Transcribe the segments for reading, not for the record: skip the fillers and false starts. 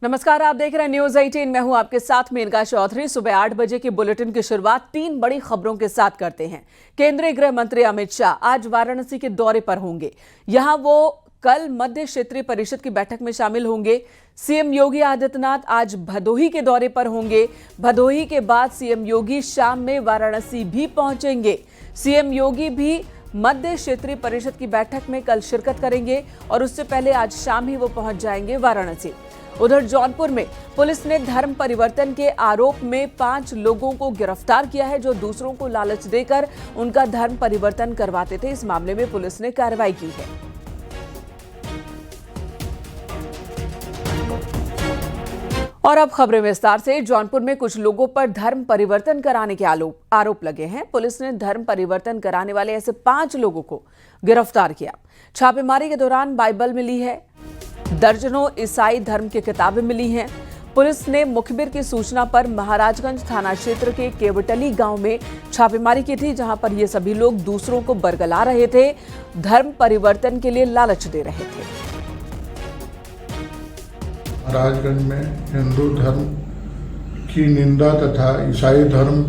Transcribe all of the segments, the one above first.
नमस्कार, आप देख रहे हैं न्यूज 18। मैं हूं आपके साथ मेनका चौधरी। सुबह 8 बजे की बुलेटिन की शुरुआत 3 बड़ी खबरों के साथ करते हैं। केंद्रीय गृह मंत्री अमित शाह आज वाराणसी के दौरे पर होंगे। यहां वो कल मध्य क्षेत्रीय परिषद की बैठक में शामिल होंगे। सीएम योगी आदित्यनाथ आज भदोही के दौरे पर होंगे। भदोही के बाद सीएम योगी शाम में वाराणसी भी पहुंचेंगे। सीएम योगी भी मध्य क्षेत्रीय परिषद की बैठक में कल शिरकत करेंगे और उससे पहले आज शाम ही वो पहुंच जाएंगे वाराणसी। उधर जौनपुर में पुलिस ने धर्म परिवर्तन के आरोप में 5 लोगों को गिरफ्तार किया है, जो दूसरों को लालच देकर उनका धर्म परिवर्तन करवाते थे। इस मामले में पुलिस ने कार्रवाई की है। और अब खबरें विस्तार से। जौनपुर में कुछ लोगों पर धर्म परिवर्तन कराने के आरोप लगे हैं। पुलिस ने धर्म परिवर्तन कराने वाले ऐसे 5 लोगों को गिरफ्तार किया। छापेमारी के दौरान बाइबल मिली है, दर्जनों ईसाई धर्म की किताबें मिली हैं। पुलिस ने मुखबिर की सूचना पर महाराजगंज थाना क्षेत्र के केवटली गांव में छापेमारी की थी, जहां पर ये सभी लोग दूसरों को बरगला रहे थे, धर्म परिवर्तन के लिए लालच दे रहे थे। महाराजगंज में हिंदू धर्म की निंदा तथा ईसाई धर्म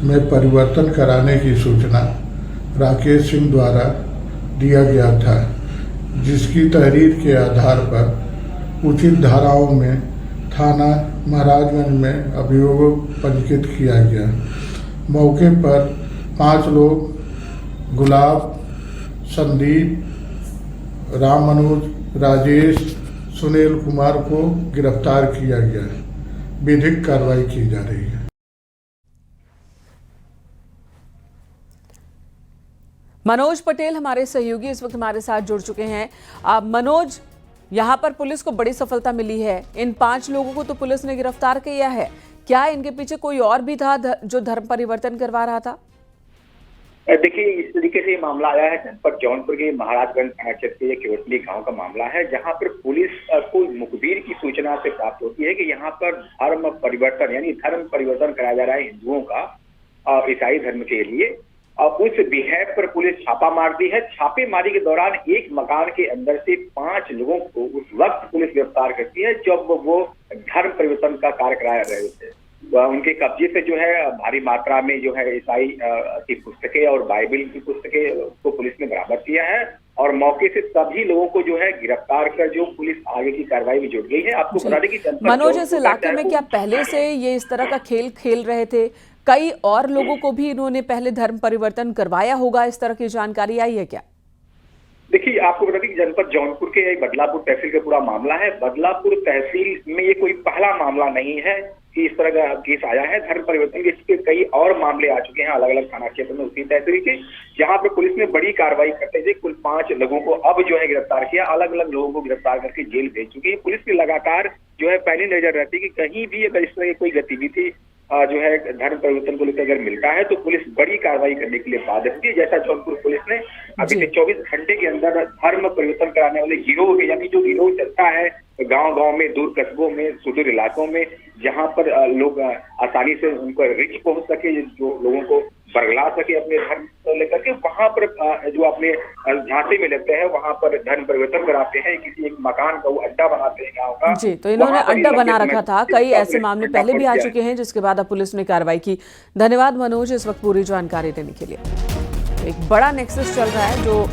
में परिवर्तन कराने की सूचना राकेश सिंह द्वारा दिया गया था, जिसकी तहरीर के आधार पर उचित धाराओं में थाना महाराजगंज में अभियोग पंजीकृत किया गया। मौके पर 5 लोग गुलाब, संदीप, राम मनोज, राजेश, सुनील कुमार को गिरफ्तार किया गया। विधिक कार्रवाई की जा रही है। मनोज पटेल हमारे सहयोगी इस वक्त हमारे साथ जुड़ चुके हैं। मनोज, यहां पर पुलिस को बड़ी सफलता मिली है। इन 5 लोगों को तो पुलिस ने गिरफ्तार किया है। क्या इनके पीछे कोई और भी था जो धर्म परिवर्तन करवा रहा था? देखिए, इस तरीके से ये मामला आया है जनपद जौनपुर के महाराजगंज थाना क्षेत्र के केवटली गांव का मामला है, जहां पर पुलिस को मुखबिर की सूचना से प्राप्त होती है कि यहाँ पर धर्म परिवर्तन यानी धर्म परिवर्तन कराया जा रहा है हिंदुओं का ईसाई धर्म के लिए। उस बिहेव पर पुलिस छापा मारती है। छापेमारी के दौरान एक मकान के अंदर से 5 लोगों को उस वक्त पुलिस गिरफ्तार करती है जब वो धर्म परिवर्तन का कार्य करा रहे थे। उनके कब्जे से जो है भारी मात्रा में जो है ईसाई की पुस्तकें और बाइबल की पुस्तकें को पुलिस ने बरामद किया है और मौके से सभी लोगों को जो है गिरफ्तार कर जो पुलिस आगे की कार्रवाई में जुट गई है। आपको बता दें कि मनोज, इस इलाके में क्या पहले से ये इस तरह का खेल खेल रहे थे? कई और लोगों को भी इन्होंने पहले धर्म परिवर्तन करवाया होगा, इस तरह की जानकारी आई है क्या? देखिए, आपको बता दें कि जनपद जौनपुर के बदलापुर तहसील का पूरा मामला है। बदलापुर तहसील में ये कोई पहला मामला नहीं है कि इस तरह का केस आया है धर्म परिवर्तन के। इसके कई और मामले आ चुके हैं अलग अलग थाना क्षेत्र में उसी तहसील के, जहां पर पुलिस ने बड़ी कार्रवाई करते हुए कुल 5 लोगों को अब जो है गिरफ्तार किया। अलग अलग लोगों को गिरफ्तार करके जेल भेज चुकी है। पुलिस की लगातार जो है पैनी नजर रहती है कि कहीं भी अगर इस तरह की कोई गतिविधि जो है धर्म परिवर्तन को लेकर अगर मिलता है तो पुलिस बड़ी कार्रवाई करने के लिए बाध्य होती है। जैसा जौनपुर पुलिस ने अभी से 24 घंटे के अंदर धर्म परिवर्तन कराने वाले गिरोह यानी जो गिरोह चलता है गांव-गांव में, दूर कस्बों में, सुदूर इलाकों में, जहां पर लोग आसानी से उनको रिच पहुंच सके, जो लोगों को बरगला सके अपने धर्म को लेकर के, वहां पर जो अपने झांसे में लगते हैं वहां पर धर्म परिवर्तन कराते हैं। किसी एक मकान का वो अड्डा बनाते हैं गाँव का। जी, तो इन्होंने अड्डा बना रखा था। कई ऐसे मामले पहले भी आ चुके हैं, जिसके बाद अब पुलिस ने कार्रवाई की। धन्यवाद मनोज इस वक्त पूरी जानकारी देने के लिए। एक बड़ा नेक्सस चल रहा है, जो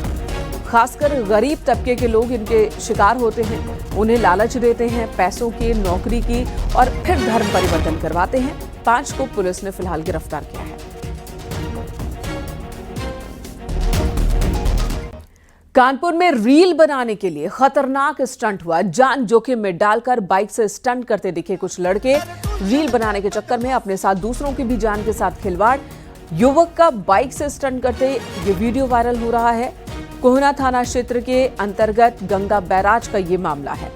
खासकर गरीब तबके के लोग इनके शिकार होते हैं। उन्हें लालच देते हैं पैसों की, नौकरी की, और फिर धर्म परिवर्तन करवाते हैं। 5 को पुलिस ने फिलहाल गिरफ्तार किया है। कानपुर में रील बनाने के लिए खतरनाक स्टंट हुआ। जान जोखिम में डालकर बाइक से स्टंट करते दिखे कुछ लड़के। रील बनाने के चक्कर में अपने साथ दूसरों की भी जान के साथ खिलवाड़। युवक का बाइक से स्टंट करते ये वीडियो वायरल हो रहा है। कोहना थाना क्षेत्र के अंतर्गत गंगा बैराज का ये मामला है।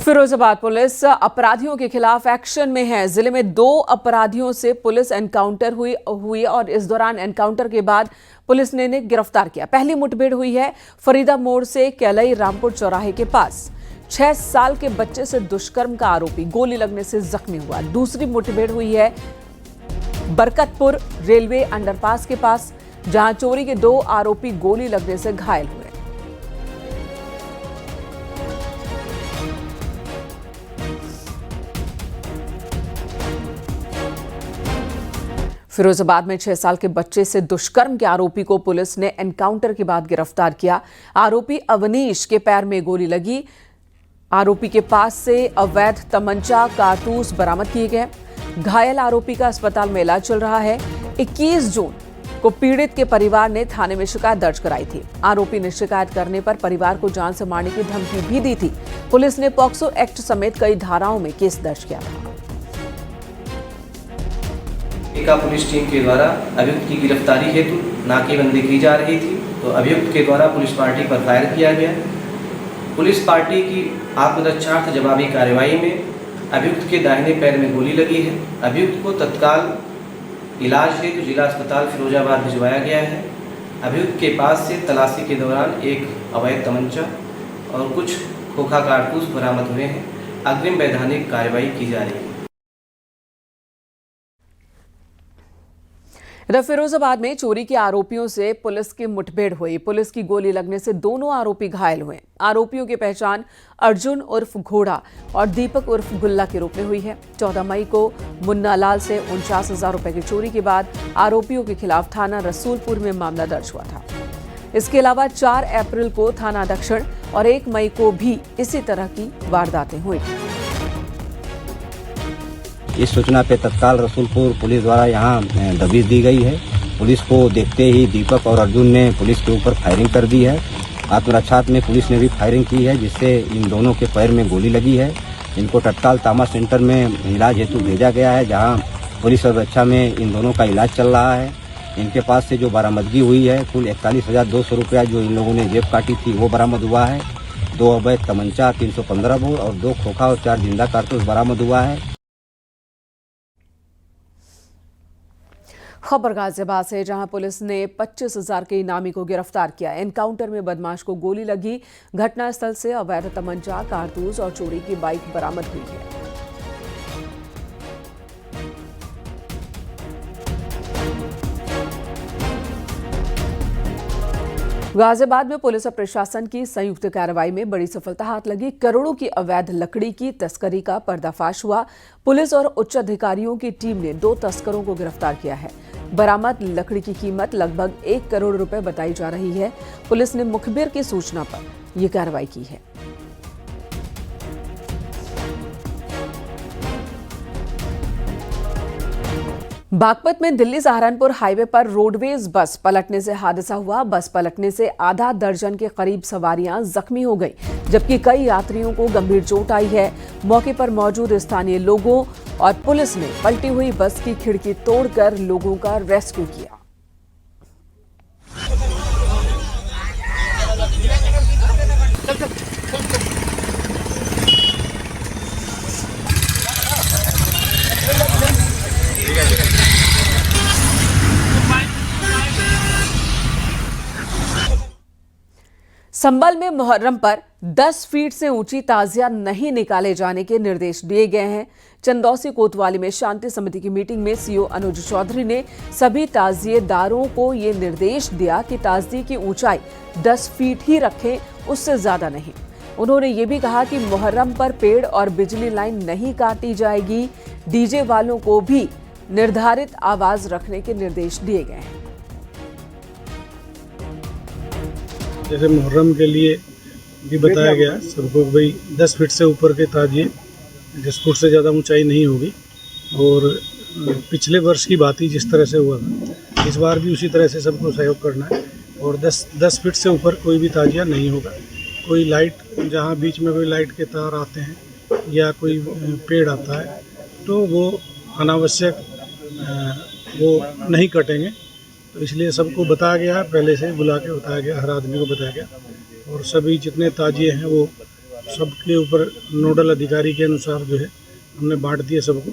फिरोजाबाद पुलिस अपराधियों के खिलाफ एक्शन में है। जिले में 2 अपराधियों से पुलिस एनकाउंटर हुई और इस दौरान एनकाउंटर के बाद पुलिस ने इन्हें गिरफ्तार किया। पहली मुठभेड़ हुई है फरीदा मोड़ से कैलई रामपुर चौराहे के पास। 6 साल के बच्चे से दुष्कर्म का आरोपी गोली लगने से जख्मी हुआ। दूसरी मुठभेड़ हुई है बरकतपुर रेलवे अंडरपास के पास, जहां चोरी के 2 आरोपी गोली लगने से घायल हुए। फिरोजाबाद में 6 साल के बच्चे से दुष्कर्म के आरोपी को पुलिस ने एनकाउंटर के बाद गिरफ्तार किया। आरोपी अवनीश के पैर में गोली लगी। आरोपी के पास से अवैध तमंचा, कारतूस बरामद किए गए। घायल आरोपी का अस्पताल में इलाज चल रहा है। 21 जून को पीड़ित के परिवार ने थाने में शिकायत दर्ज कराई थी। आरोपी ने शिकायत करने पर परिवार को जान से मारने की धमकी भी दी थी। पुलिस ने पॉक्सो एक्ट समेत कई धाराओं में केस दर्ज किया था। एका पुलिस टीम के द्वारा अभियुक्त की गिरफ्तारी हेतु नाकेबंदी की जा रही थी, तो अभियुक्त के द्वारा पुलिस पार्टी पर फायर किया गया। पुलिस पार्टी की आत्मरक्षार्थ जवाबी कार्रवाई में अभियुक्त के दाहिने पैर में गोली लगी है। अभियुक्त को तत्काल इलाज हेतु जिला अस्पताल फिरोजाबाद भिजवाया गया है। अभियुक्त के पास से तलाशी के दौरान एक अवैध तमंचा और कुछ खोखा कारतूस बरामद हुए हैं। अग्रिम वैधानिक कार्रवाई की जा रही है। इधर फिरोजाबाद में चोरी के आरोपियों से पुलिस की मुठभेड़ हुई। पुलिस की गोली लगने से दोनों आरोपी घायल हुए। आरोपियों की पहचान अर्जुन उर्फ घोड़ा और दीपक उर्फ गुल्ला के रूप में हुई है। 14 मई को मुन्ना लाल से 49,000 रुपए की चोरी के बाद आरोपियों के खिलाफ थाना रसूलपुर में मामला दर्ज हुआ था। इसके अलावा 4 अप्रैल को थाना दक्षिण और 1 मई को भी इसी तरह की वारदातें हुई। इस सूचना पे तत्काल रसूलपुर पुलिस द्वारा यहाँ दबिश दी गई है। पुलिस को देखते ही दीपक और अर्जुन ने पुलिस के ऊपर फायरिंग कर दी है। आत्मरक्षार्थ में पुलिस ने भी फायरिंग की है, जिससे इन दोनों के पैर में गोली लगी है। इनको तत्काल तामा सेंटर में इलाज हेतु भेजा गया है, जहाँ पुलिस और रक्षा में इन दोनों का इलाज चल रहा है। इनके पास से जो बरामदगी हुई है, कुल 41,200 रुपया जो इन लोगों ने जेब काटी थी वो बरामद हुआ है। 2 अवैध तमंचा 315 बोर और 2 खोखा और 4 जिंदा कारतूस बरामद हुआ है। खबर गाजियाबाद से, जहां पुलिस ने 25,000 के इनामी को गिरफ्तार किया। एनकाउंटर में बदमाश को गोली लगी। घटनास्थल से अवैध तमंचा, कारतूस और चोरी की बाइक बरामद हुई है। गाजियाबाद में पुलिस और प्रशासन की संयुक्त कार्रवाई में बड़ी सफलता हाथ लगी। करोड़ों की अवैध लकड़ी की तस्करी का पर्दाफाश हुआ। पुलिस और उच्च अधिकारियों की टीम ने 2 तस्करों को गिरफ्तार किया है। बरामद लकड़ी की कीमत लगभग 1 करोड़ रुपए बताई जा रही है। पुलिस ने मुखबिर की सूचना पर यह कार्रवाई की है। बागपत में दिल्ली सहारनपुर हाईवे पर रोडवेज बस पलटने से हादसा हुआ। बस पलटने से आधा दर्जन के करीब सवारियां जख्मी हो गई, जबकि कई यात्रियों को गंभीर चोट आई है। मौके पर मौजूद स्थानीय लोगों और पुलिस ने पलटी हुई बस की खिड़की तोड़कर लोगों का रेस्क्यू किया। संभल में मुहर्रम पर 10 फीट से ऊंची ताजिया नहीं निकाले जाने के निर्देश दिए गए हैं। चंदौसी कोतवाली में शांति समिति की मीटिंग में सीओ अनुज चौधरी ने सभी ताजिएदारों को ये निर्देश दिया कि ताजिए की ऊंचाई 10 फीट ही रखें, उससे ज्यादा नहीं। उन्होंने ये भी कहा कि मुहर्रम पर पेड़ और बिजली लाइन नहीं काटी जाएगी। डीजे वालों को भी निर्धारित आवाज रखने के निर्देश दिए गए हैं। जैसे मुहर्रम के लिए भी बताया गया सबको, भाई 10 फीट से ऊपर के ताजिए, 10 फुट से ज़्यादा ऊंचाई नहीं होगी। और पिछले वर्ष की बात ही जिस तरह से हुआ था, इस बार भी उसी तरह से सबको सहयोग करना है। और 10 फीट से ऊपर कोई भी ताजिया नहीं होगा। कोई लाइट, जहाँ बीच में कोई लाइट के तार आते हैं या कोई पेड़ आता है, तो वो अनावश्यक वो नहीं कटेंगे। तो इसलिए सबको बताया गया, पहले से बुला के बताया गया, हर आदमी को बताया गया। और सभी जितने ताजिए हैं वो सबके ऊपर नोडल अधिकारी के अनुसार जो है हमने बांट दिए सबको।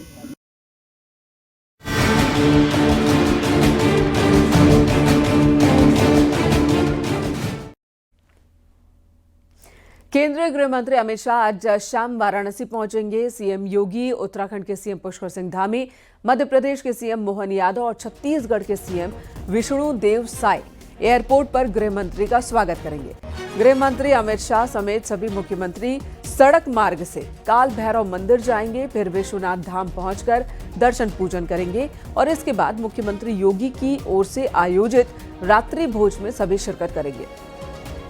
केंद्रीय गृह मंत्री अमित शाह आज शाम वाराणसी पहुंचेंगे। सीएम योगी, उत्तराखंड के सीएम पुष्कर सिंह धामी, मध्य प्रदेश के सीएम मोहन यादव और छत्तीसगढ़ के सीएम विष्णु देव साय एयरपोर्ट पर गृह मंत्री का स्वागत करेंगे। गृह मंत्री अमित शाह समेत सभी मुख्यमंत्री सड़क मार्ग से काल भैरव मंदिर जाएंगे, फिर विश्वनाथ धाम पहुंचकर दर्शन पूजन करेंगे और इसके बाद मुख्यमंत्री योगी की ओर से आयोजित रात्रि भोज में सभी शिरकत करेंगे।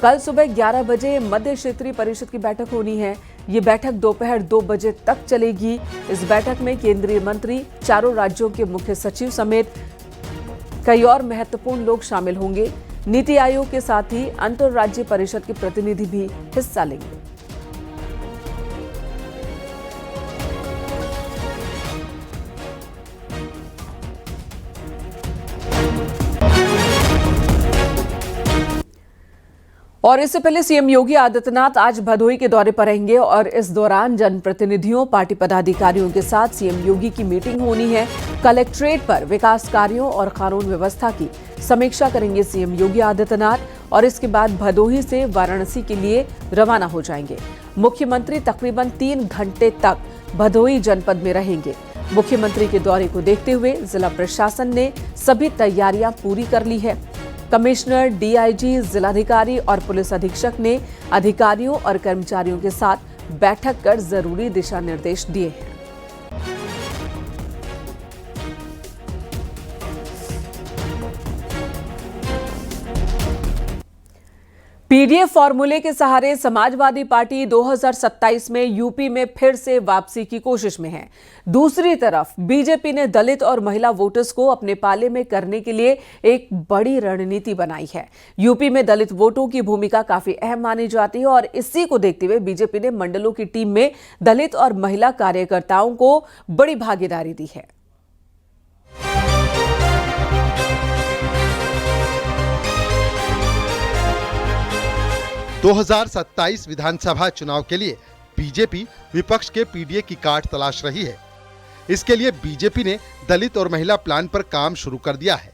कल सुबह 11 बजे मध्य क्षेत्रीय परिषद की बैठक होनी है। ये बैठक दोपहर 2 बजे तक चलेगी। इस बैठक में केंद्रीय मंत्री, चारों राज्यों के मुख्य सचिव समेत कई और महत्वपूर्ण लोग शामिल होंगे। नीति आयोग के साथ ही अंतर्राज्यीय परिषद के प्रतिनिधि भी हिस्सा लेंगे। और इससे पहले सीएम योगी आदित्यनाथ आज भदोही के दौरे पर रहेंगे और इस दौरान जनप्रतिनिधियों, पार्टी पदाधिकारियों के साथ सीएम योगी की मीटिंग होनी है। कलेक्ट्रेट पर विकास कार्यों और कानून व्यवस्था की समीक्षा करेंगे सीएम योगी आदित्यनाथ और इसके बाद भदोही से वाराणसी के लिए रवाना हो जाएंगे। मुख्यमंत्री तकरीबन 3 घंटे तक भदोही जनपद में रहेंगे। मुख्यमंत्री के दौरे को देखते हुए जिला प्रशासन ने सभी तैयारियां पूरी कर ली है। कमिश्नर, डीआईजी, जिलाधिकारी और पुलिस अधीक्षक ने अधिकारियों और कर्मचारियों के साथ बैठक कर जरूरी दिशा निर्देश दिए हैं। पीडीएफ फॉर्मूले के सहारे समाजवादी पार्टी 2027 में यूपी में फिर से वापसी की कोशिश में है। दूसरी तरफ बीजेपी ने दलित और महिला वोटर्स को अपने पाले में करने के लिए एक बड़ी रणनीति बनाई है। यूपी में दलित वोटों की भूमिका काफी अहम मानी जाती है और इसी को देखते हुए बीजेपी ने मंडलों की टीम में दलित और महिला कार्यकर्ताओं को बड़ी भागीदारी दी है। दो 2027 विधानसभा चुनाव के लिए बीजेपी विपक्ष के पीडीए की काट तलाश रही है। इसके लिए बीजेपी ने दलित और महिला प्लान पर काम शुरू कर दिया है।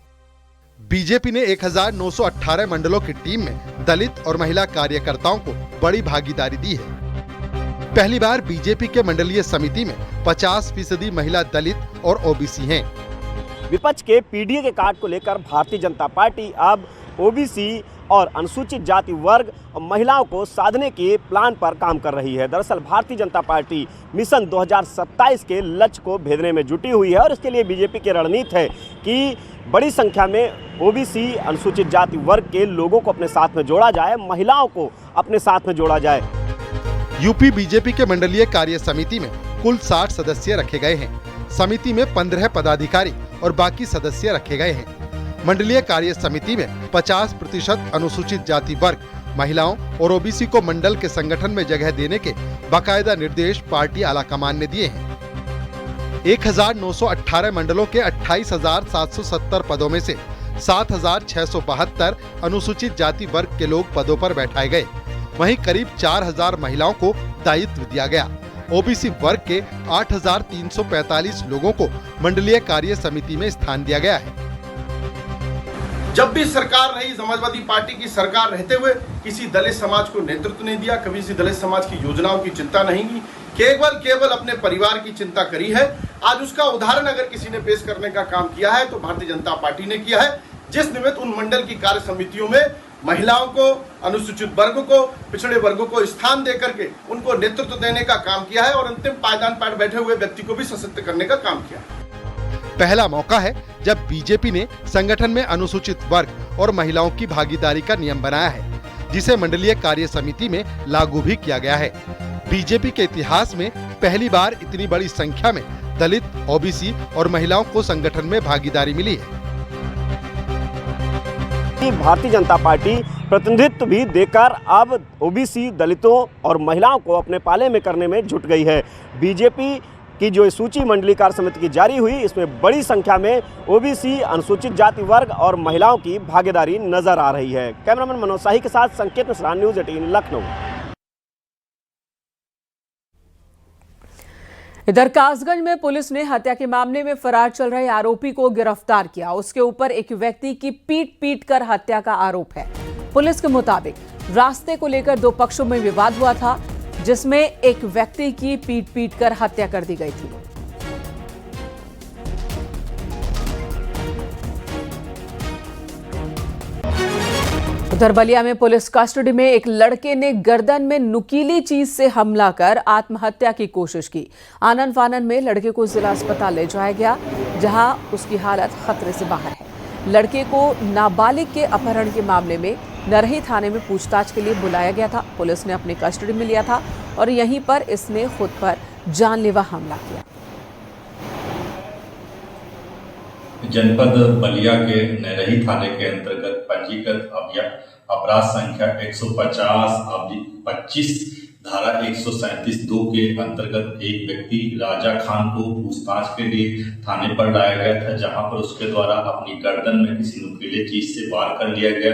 बीजेपी ने 1918 मंडलों की टीम में दलित और महिला कार्यकर्ताओं को बड़ी भागीदारी दी है। पहली बार बीजेपी के मंडलीय समिति में 50% महिला दलित और ओबीसी हैं। विपक्ष के पीडीए के काट को लेकर भारतीय जनता पार्टी अब ओबीसी और अनुसूचित जाति वर्ग और महिलाओं को साधने के प्लान पर काम कर रही है। दरअसल भारतीय जनता पार्टी मिशन 2027 के लक्ष्य को भेदने में जुटी हुई है और इसके लिए बीजेपी की रणनीति है कि बड़ी संख्या में ओबीसी, अनुसूचित जाति वर्ग के लोगों को अपने साथ में जोड़ा जाए, महिलाओं को अपने साथ में जोड़ा जाए। यूपी बीजेपी के मंडलीय कार्य समिति में कुल 60 सदस्य रखे गए हैं। समिति में 15 पदाधिकारी और बाकी सदस्य रखे गए हैं। मंडलीय कार्य समिति में 50% अनुसूचित जाति वर्ग, महिलाओं और ओबीसी को मंडल के संगठन में जगह देने के बाकायदा निर्देश पार्टी आलाकमान ने दिए हैं। 1918 मंडलों के 28,770 पदों में से 7,672 अनुसूचित जाति वर्ग के लोग पदों पर बैठाए गए। वहीं करीब 4,000 महिलाओं को दायित्व दिया गया। ओबीसी वर्ग के 8,345 लोगों को मंडलीय कार्य समिति में स्थान दिया गया है। जब भी सरकार रही, समाजवादी पार्टी की सरकार रहते हुए किसी दलित समाज को नेतृत्व नहीं दिया, कभी किसी दलित समाज की योजनाओं की चिंता नहीं की, केवल अपने परिवार की चिंता करी है। आज उसका उदाहरण अगर किसी ने पेश करने का काम किया है तो भारतीय जनता पार्टी ने किया है, जिस निमित्त उन मंडल की कार्य समितियों में महिलाओं को, अनुसूचित वर्ग को, पिछड़े वर्गों को स्थान दे करके उनको नेतृत्व देने का काम किया है और अंतिम पायदान पर बैठे हुए व्यक्ति को भी सशक्त करने का काम किया। पहला मौका है जब बीजेपी ने संगठन में अनुसूचित वर्ग और महिलाओं की भागीदारी का नियम बनाया है, जिसे मंडलीय कार्य समिति में लागू भी किया गया है। बीजेपी के इतिहास में पहली बार इतनी बड़ी संख्या में दलित, ओबीसी और महिलाओं को संगठन में भागीदारी मिली है। भारतीय जनता पार्टी प्रतिनिधित्व भी देकर अब ओबीसी, दलितों और महिलाओं को अपने पाले में करने में जुट गई है। बीजेपी की जो सूची मंडलीय कार्य समिति की जारी हुई, इसमें बड़ी संख्या में ओबीसी, अनुसूचित जाति वर्ग और महिलाओं की भागीदारी नजर आ रही है। कैमरामैन मनोज शाही के साथ संकेत मिश्रा, न्यूज़ 18 लखनऊ। इधर कासगंज में पुलिस ने हत्या के मामले में फरार चल रहे आरोपी को गिरफ्तार किया। उसके ऊपर एक व्यक्ति की पीट कर हत्या का आरोप है। पुलिस के मुताबिक रास्ते को लेकर दो पक्षों में विवाद हुआ था, जिसमें एक व्यक्ति की पीट कर हत्या कर दी गई थी। उधर बलिया में पुलिस कस्टडी में एक लड़के ने गर्दन में नुकीली चीज से हमला कर आत्महत्या की कोशिश की। आनन फानन में लड़के को जिला अस्पताल ले जाया गया, जहां उसकी हालत खतरे से बाहर है। लड़के को नाबालिग के अपहरण के मामले में नरही थाने में पूछताछ के लिए बुलाया गया था। पुलिस ने अपनी कस्टडी में लिया था और यहीं पर इसने खुद पर जानलेवा हमला किया। जनपद बलिया के नरही थाने के अंतर्गत पंजीकृत अपराध संख्या 150/25 धारा 137(2) के अंतर्गत एक व्यक्ति राजा खान को पूछताछ के लिए थाने पर लाया गया था, जहां पर उसके द्वारा अपनी गर्दन में किसी नुकीले चीज से वार कर लिया गया।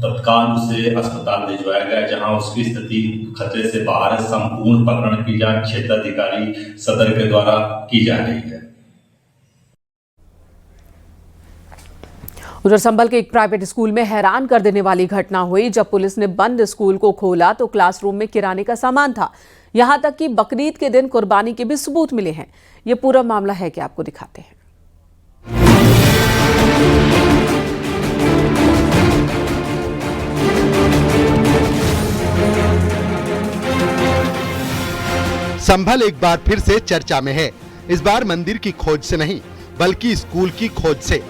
तत्काल उसे अस्पताल भिजवाया गया, जहां उसकी स्थिति खतरे से बाहर है। संपूर्ण प्रकरण की जांच क्षेत्राधिकारी सदर के द्वारा की जा रही है। उधर संभल के एक प्राइवेट स्कूल में हैरान कर देने वाली घटना हुई, जब पुलिस ने बंद स्कूल को खोला तो क्लासरूम में किराने का सामान था। यहां तक कि बकरीद के दिन कुर्बानी के भी सबूत मिले हैं। ये पूरा मामला है कि आपको दिखाते हैं। संभल एक बार फिर से चर्चा में है। इस बार मंदिर की खोज से नहीं, बल्कि स्कूल की खोज से।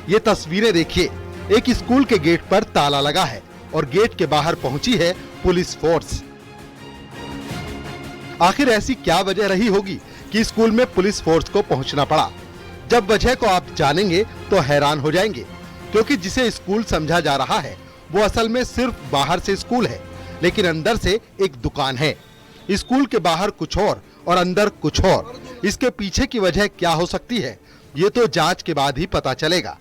ये तस्वीरें देखिए, एक स्कूल के गेट पर ताला लगा है और गेट के बाहर पहुंची है पुलिस फोर्स। आखिर ऐसी क्या वजह रही होगी कि स्कूल में पुलिस फोर्स को पहुंचना पड़ा? जब वजह को आप जानेंगे तो हैरान हो जाएंगे, क्योंकि जिसे स्कूल समझा जा रहा है वो असल में सिर्फ बाहर से स्कूल है, लेकिन अंदर से एक दुकान है। स्कूल के बाहर कुछ और अंदर कुछ और। इसके पीछे की वजह क्या हो सकती है, ये तो जांच के बाद ही पता चलेगा।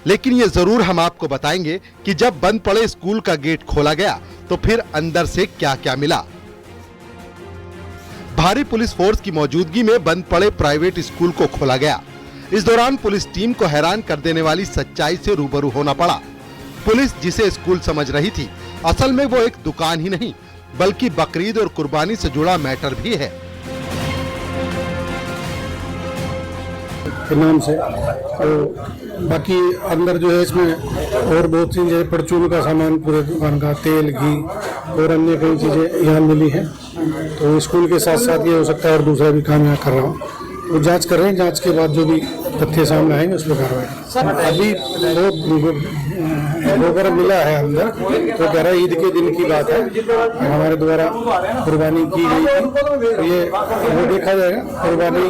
लेकिन ये जरूर हम आपको बताएंगे कि जब बंद पड़े स्कूल का गेट खोला गया तो फिर अंदर से क्या क्या मिला। भारी पुलिस फोर्स की मौजूदगी में बंद पड़े प्राइवेट स्कूल को खोला गया। इस दौरान पुलिस टीम को हैरान कर देने वाली सच्चाई से रूबरू होना पड़ा। पुलिस जिसे स्कूल समझ रही थी, असल में वो एक दुकान ही नहीं, बल्कि बकरीद और कुर्बानी से जुड़ा मैटर भी है। के नाम से तो बाकी अंदर जो है इसमें और बहुत सी जैसे परचून का सामान, पूरे दुकान का तेल, घी और अन्य कई चीज़ें यहाँ मिली हैं। तो स्कूल के साथ साथ ये हो सकता है और दूसरा भी काम यहाँ कर रहा हूँ। तो जांच कर रहे हैं, जांच के बाद जो भी तथ्य सामने आएंगे उस पर कार्रवाई। अभी वगैरह मिला है अंदर, तो कह रहा है ईद के दिन की बात है, हमारे द्वारा कुर्बानी की गई थी। ये वो देखा जाएगा कुर्बानी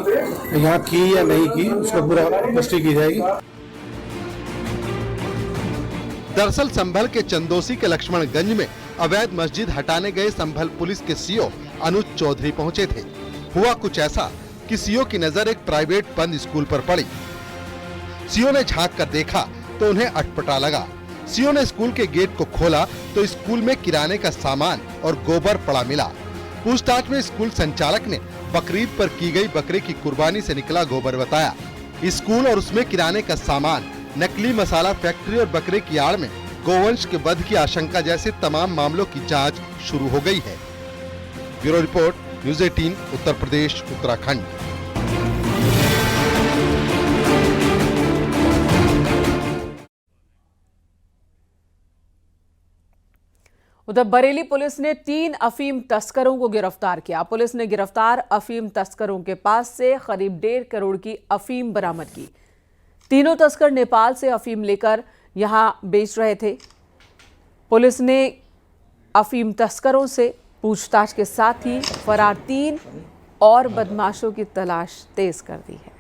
यहाँ की या नहीं की, उसको पूरा पुष्टि की जाएगी। दरअसल संभल के चंदोसी के लक्ष्मणगंज में अवैध मस्जिद हटाने गए संभल पुलिस के सीओ अनुज चौधरी पहुंचे थे। हुआ कुछ ऐसा कि सीओ की नजर एक प्राइवेट बंद स्कूल पर पड़ी। सीओ ने झांक कर देखा तो उन्हें अटपटा लगा। सीओ ने स्कूल के गेट को खोला तो स्कूल में किराने का सामान और गोबर पड़ा मिला। पूछताछ में स्कूल संचालक ने बकरीद पर की गई बकरे की कुर्बानी से निकला गोबर बताया। स्कूल और उसमें किराने का सामान, नकली मसाला फैक्ट्री और बकरे की आड़ में गोवंश के वध की आशंका जैसे तमाम मामलों की जांच शुरू हो गई है। Bureau report, news 18, Uttar Pradesh, Uttarakhand. उधर बरेली पुलिस ने 3 अफीम तस्करों को गिरफ्तार किया। पुलिस ने गिरफ्तार अफीम तस्करों के पास से करीब 1.5 करोड़ की अफीम बरामद की। तीनों तस्कर नेपाल से अफीम लेकर यहां बेच रहे थे। पुलिस ने अफीम तस्करों से पूछताछ के साथ ही फरार 3 और बदमाशों की तलाश तेज कर दी है।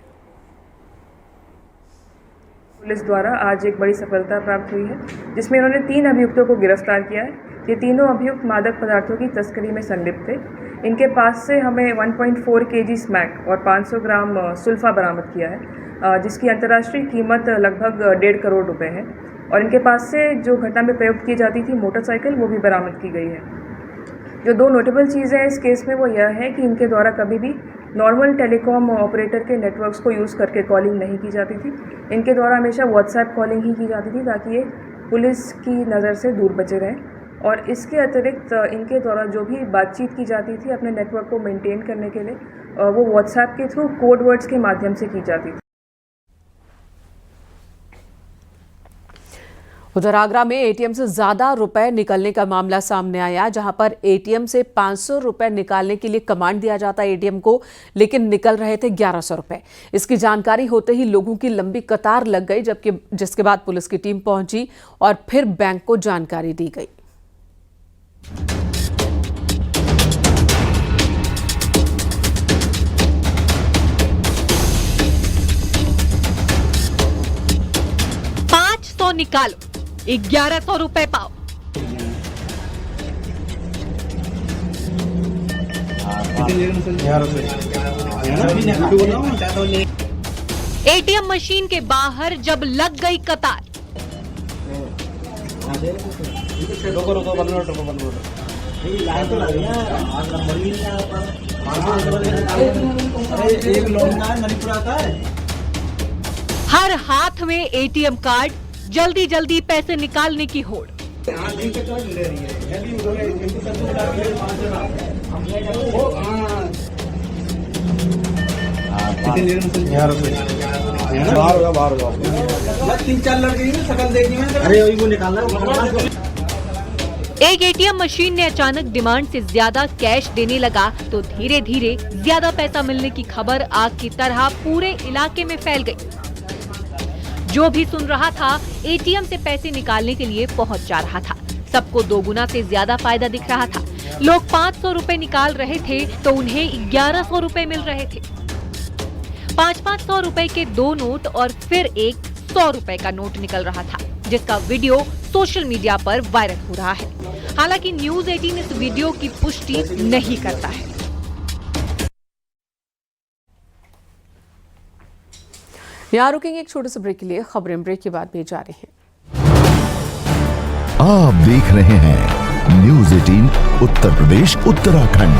पुलिस द्वारा आज एक बड़ी सफलता प्राप्त हुई है, जिसमें इन्होंने 3 अभियुक्तों को गिरफ्तार किया है। ये तीनों अभियुक्त मादक पदार्थों की तस्करी में संलिप्त थे। इनके पास से हमें 1.4 kg स्मैक और 500 ग्राम सुल्फा बरामद किया है, जिसकी अंतर्राष्ट्रीय कीमत लगभग 1.5 करोड़ रुपए है। और इनके पास से जो घटना में प्रयुक्त की जाती थी मोटरसाइकिल, वो भी बरामद की गई है। जो 2 नोटेबल चीज़ें हैं इस केस में वो यह है कि इनके द्वारा कभी भी नॉर्मल टेलीकॉम ऑपरेटर के नेटवर्क्स को यूज़ करके कॉलिंग नहीं की जाती थी। इनके द्वारा हमेशा व्हाट्सएप कॉलिंग ही की जाती थी, ताकि ये पुलिस की नज़र से दूर बचे रहें। और इसके अतिरिक्त इनके द्वारा जो भी बातचीत की जाती थी अपने नेटवर्क को मेंटेन करने के लिए, वो व्हाट्सएप के थ्रू कोड वर्ड्स के माध्यम से की जाती थी। उधर आगरा में एटीएम से ज्यादा रुपए निकलने का मामला सामने आया, जहां पर एटीएम से 500 रुपए निकालने के लिए कमांड दिया जाता है एटीएम को, लेकिन निकल रहे थे 1100 रुपए। इसकी जानकारी होते ही लोगों की लंबी कतार लग गई, जबकि जिसके बाद पुलिस की टीम पहुंची और फिर बैंक को जानकारी दी गई। निकालो, 1100 रुपए पाओ। एटीएम मशीन के बाहर जब लग गई कतार, हर हाथ में एटीएम कार्ड, जल्दी जल्दी पैसे निकालने की होड़। एक एटीएम मशीन ने अचानक डिमांड से ज्यादा कैश देने लगा तो धीरे धीरे ज्यादा पैसा मिलने की खबर आग की तरह पूरे इलाके में फैल गई। जो भी सुन रहा था एटीएम से पैसे निकालने के लिए पहुंच जा रहा था। सबको दोगुना से ज्यादा फायदा दिख रहा था। लोग 500 रुपए निकाल रहे थे तो उन्हें 1100 रुपए मिल रहे थे। 500 रुपए के 2 नोट और फिर एक 100 रुपए का नोट निकल रहा था, जिसका वीडियो सोशल मीडिया पर वायरल हो रहा है। हालांकि न्यूज़ 18 इस वीडियो की पुष्टि नहीं करता है। यहाँ रुकेंगे एक छोटे से ब्रेक के लिए। खबरें ब्रेक के बाद भी जारी हैं। आप देख रहे हैं न्यूज़ 18 उत्तर प्रदेश उत्तराखंड।